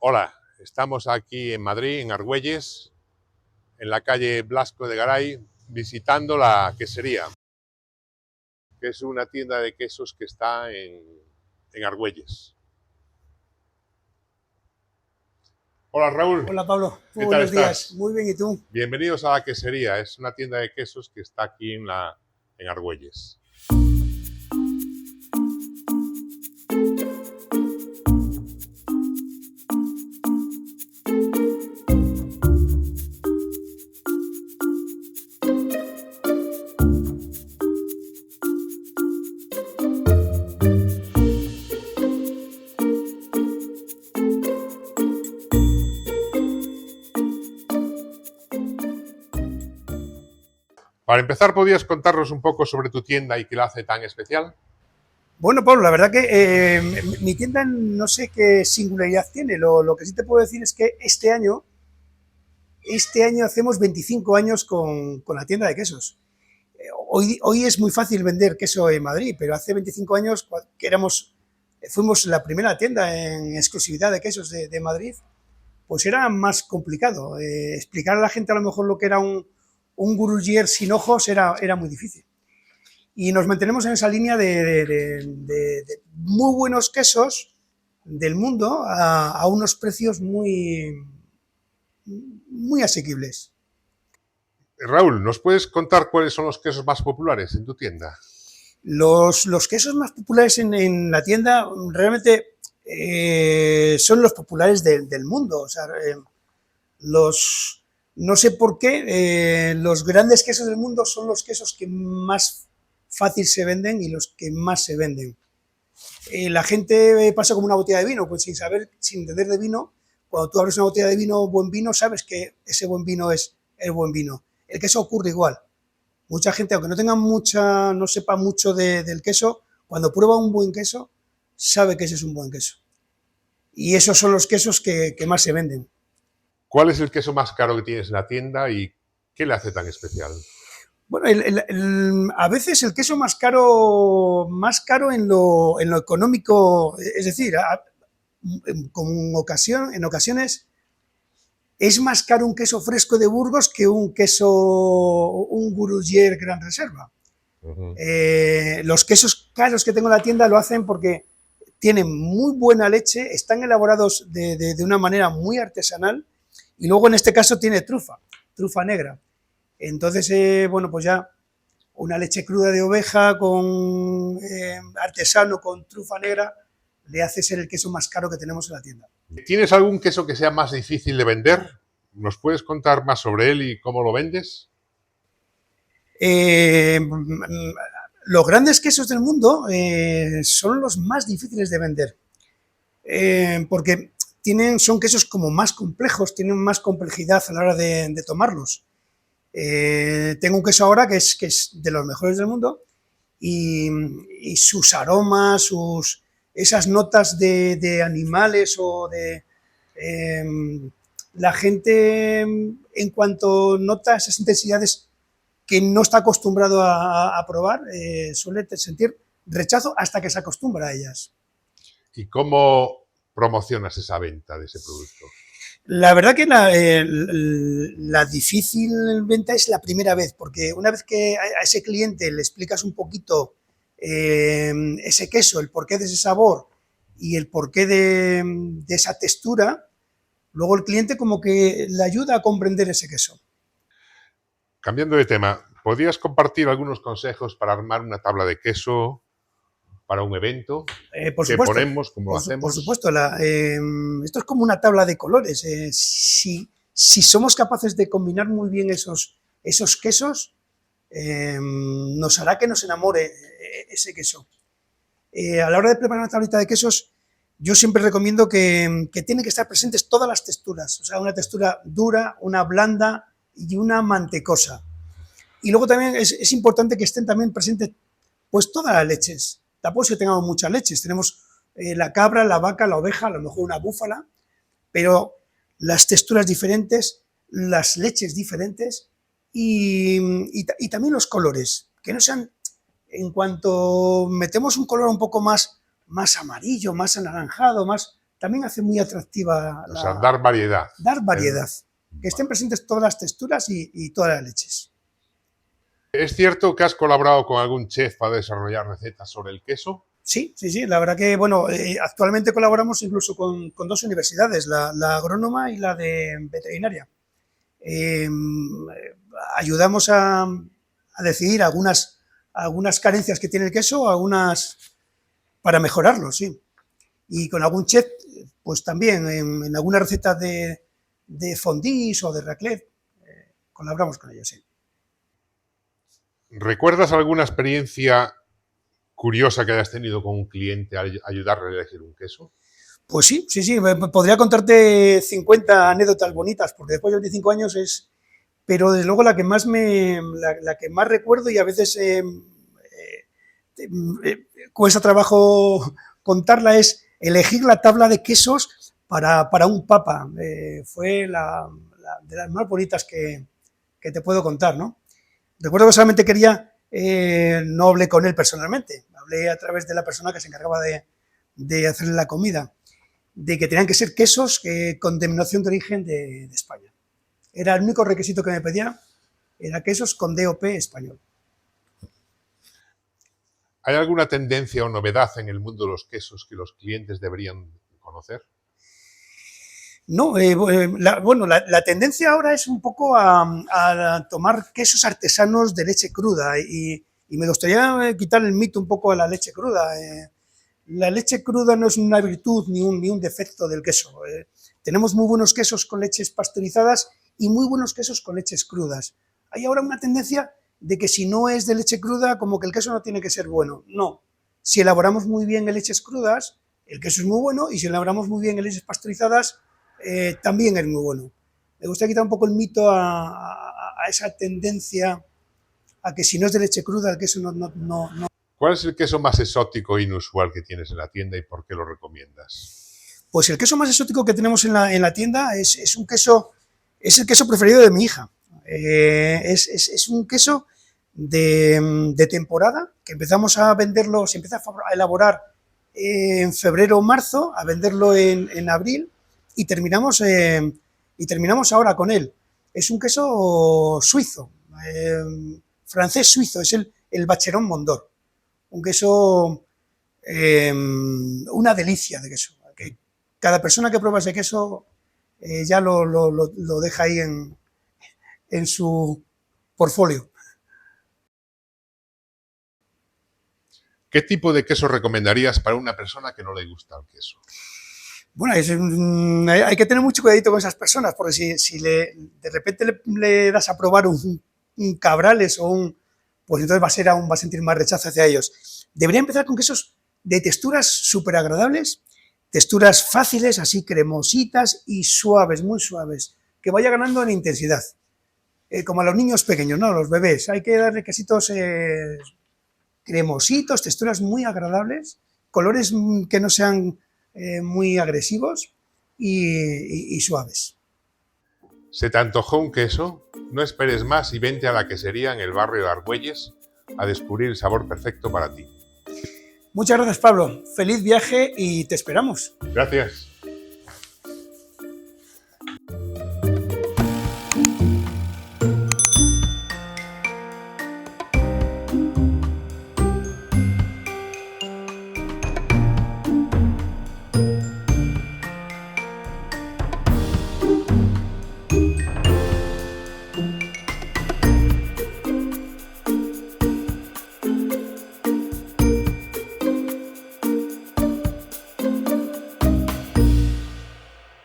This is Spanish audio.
Hola, estamos aquí en Madrid, en Argüelles, en la calle Blasco de Garay, visitando la quesería, que es una tienda de quesos que está en Argüelles. Hola Raúl, Hola Pablo, muy ¿qué tal buenos días. estás? Muy bien, ¿y tú? Bienvenidos a la quesería, es una tienda de quesos que está aquí en Argüelles. Para empezar, ¿podrías contarnos un poco sobre tu tienda y qué la hace tan especial? Bueno, Pablo, la verdad que mi tienda no sé qué singularidad tiene. Lo que sí te puedo decir es que este año hacemos 25 años con la tienda de quesos. Hoy es muy fácil vender queso en Madrid, pero hace 25 años que fuimos la primera tienda en exclusividad de quesos de Madrid, pues era más complicado. Explicar a la gente a lo mejor lo que era un Gruyère sin ojos era muy difícil. Y nos mantenemos en esa línea de muy buenos quesos del mundo a unos precios muy asequibles. Raúl, ¿nos puedes contar cuáles son los quesos más populares en tu tienda? Los quesos más populares en la tienda realmente son los populares del mundo. O sea, los, no sé por qué los grandes quesos del mundo son los quesos que más fácil se venden y los que más se venden. La gente pasa como una botella de vino, pues sin saber, sin entender de vino. Cuando tú abres una botella de vino, buen vino, sabes que ese buen vino es el buen vino. El queso ocurre igual. Mucha gente, aunque no sepa mucho del queso, cuando prueba un buen queso, sabe que ese es un buen queso. Y esos son los quesos que más se venden. ¿Cuál es el queso más caro que tienes en la tienda y qué le hace tan especial? Bueno, a veces el queso más caro en lo económico, es decir, en ocasiones es más caro un queso fresco de Burgos que un Gruyère Gran Reserva. Uh -huh. Los quesos caros que tengo en la tienda lo hacen porque tienen muy buena leche, están elaborados de una manera muy artesanal y luego en este caso tiene trufa negra. Entonces, bueno, pues ya una leche cruda de oveja con artesano con trufa negra le hace ser el queso más caro que tenemos en la tienda. ¿Tienes algún queso que sea más difícil de vender? ¿Nos puedes contar más sobre él y cómo lo vendes? Eh, los grandes quesos del mundo son los más difíciles de vender, porque son quesos como más complejos, tienen más complejidad a la hora de tomarlos. Tengo un queso ahora que es de los mejores del mundo y, y sus aromas, esas notas de animales o eh, la gente en cuanto nota esas intensidades que no está acostumbrado a probar, suele sentir rechazo hasta que se acostumbra a ellas. ¿Y cómo promocionas esa venta de ese producto? La verdad que la difícil venta es la primera vez, porque una vez que a ese cliente le explicas un poquito ese queso, el porqué de ese sabor y el porqué de esa textura, luego el cliente como que le ayuda a comprender ese queso. Cambiando de tema, ¿podrías compartir algunos consejos para armar una tabla de queso para un evento? Por ¿Qué supuesto, ponemos? ¿Cómo lo por hacemos? supuesto, esto es como una tabla de colores. Si somos capaces de combinar muy bien esos quesos, nos hará que nos enamore ese queso. A la hora de preparar una tablita de quesos, yo siempre recomiendo que tienen que estar presentes todas las texturas, o sea, una textura dura, una blanda y una mantecosa. Y luego también es importante que estén también presentes pues todas las leches. Tampoco es que tengamos muchas leches, tenemos la cabra, la vaca, la oveja, a lo mejor una búfala, pero las texturas diferentes, las leches diferentes y también los colores, que no sean, en cuanto metemos un color un poco más amarillo, más anaranjado, también hace muy atractiva O sea, dar variedad. Dar variedad, que estén presentes todas las texturas y todas las leches. ¿Es cierto que has colaborado con algún chef para desarrollar recetas sobre el queso? Sí, la verdad que, bueno, actualmente colaboramos incluso con dos universidades, la agrónoma y la de veterinaria. Ayudamos a decidir algunas carencias que tiene el queso, algunas para mejorarlo, sí. Y con algún chef, pues también en alguna receta de fondis o de raclette, colaboramos con ellos, sí. ¿Recuerdas alguna experiencia curiosa que hayas tenido con un cliente al ayudarle a elegir un queso? Pues sí, podría contarte 50 anécdotas bonitas, porque después de 25 años es... Pero desde luego la que más recuerdo, y a veces cuesta trabajo contarla, es elegir la tabla de quesos para un papa. Fue de las más bonitas que te puedo contar, ¿no? Recuerdo que solamente quería, no hablé con él personalmente, hablé a través de la persona que se encargaba de hacerle la comida, de que tenían que ser quesos con denominación de origen de España. Era el único requisito que me pedía, era quesos con DOP español. ¿Hay alguna tendencia o novedad en el mundo de los quesos que los clientes deberían conocer? No, la tendencia ahora es un poco a tomar quesos artesanos de leche cruda y me gustaría quitar el mito un poco a la leche cruda. La leche cruda no es una virtud ni un defecto del queso. Tenemos muy buenos quesos con leches pasteurizadas y muy buenos quesos con leches crudas. Hay ahora una tendencia de que si no es de leche cruda, como que el queso no tiene que ser bueno. No, si elaboramos muy bien en leches crudas, el queso es muy bueno, y si elaboramos muy bien en leches pasteurizadas, también es muy bueno. Me gustaría quitar un poco el mito a esa tendencia a que si no es de leche cruda, el queso no. ¿Cuál es el queso más exótico e inusual que tienes en la tienda y por qué lo recomiendas? Pues el queso más exótico que tenemos en la tienda es el queso preferido de mi hija. Es un queso de temporada, que empezamos a venderlo, se empieza a elaborar en febrero o marzo, a venderlo en abril, y terminamos ahora con él. Es un queso suizo, francés suizo, es el Vacheron Mondor. Un queso, una delicia de queso. Que cada persona que prueba ese queso ya lo deja ahí en su portfolio. ¿Qué tipo de queso recomendarías para una persona que no le gusta el queso? Bueno, hay que tener mucho cuidadito con esas personas, porque si de repente le das a probar un Cabrales pues entonces va a sentir más rechazo hacia ellos. Debería empezar con quesos de texturas súper agradables, texturas fáciles, así cremositas y suaves, muy suaves, que vaya ganando en intensidad. Como a los niños pequeños, ¿no? A los bebés, hay que darle quesitos cremositos, texturas muy agradables, colores que no sean muy agresivos y suaves. ¿Se te antojó un queso? No esperes más y vente a la quesería en el barrio de Argüelles a descubrir el sabor perfecto para ti. Muchas gracias, Pablo. Feliz viaje y te esperamos. Gracias.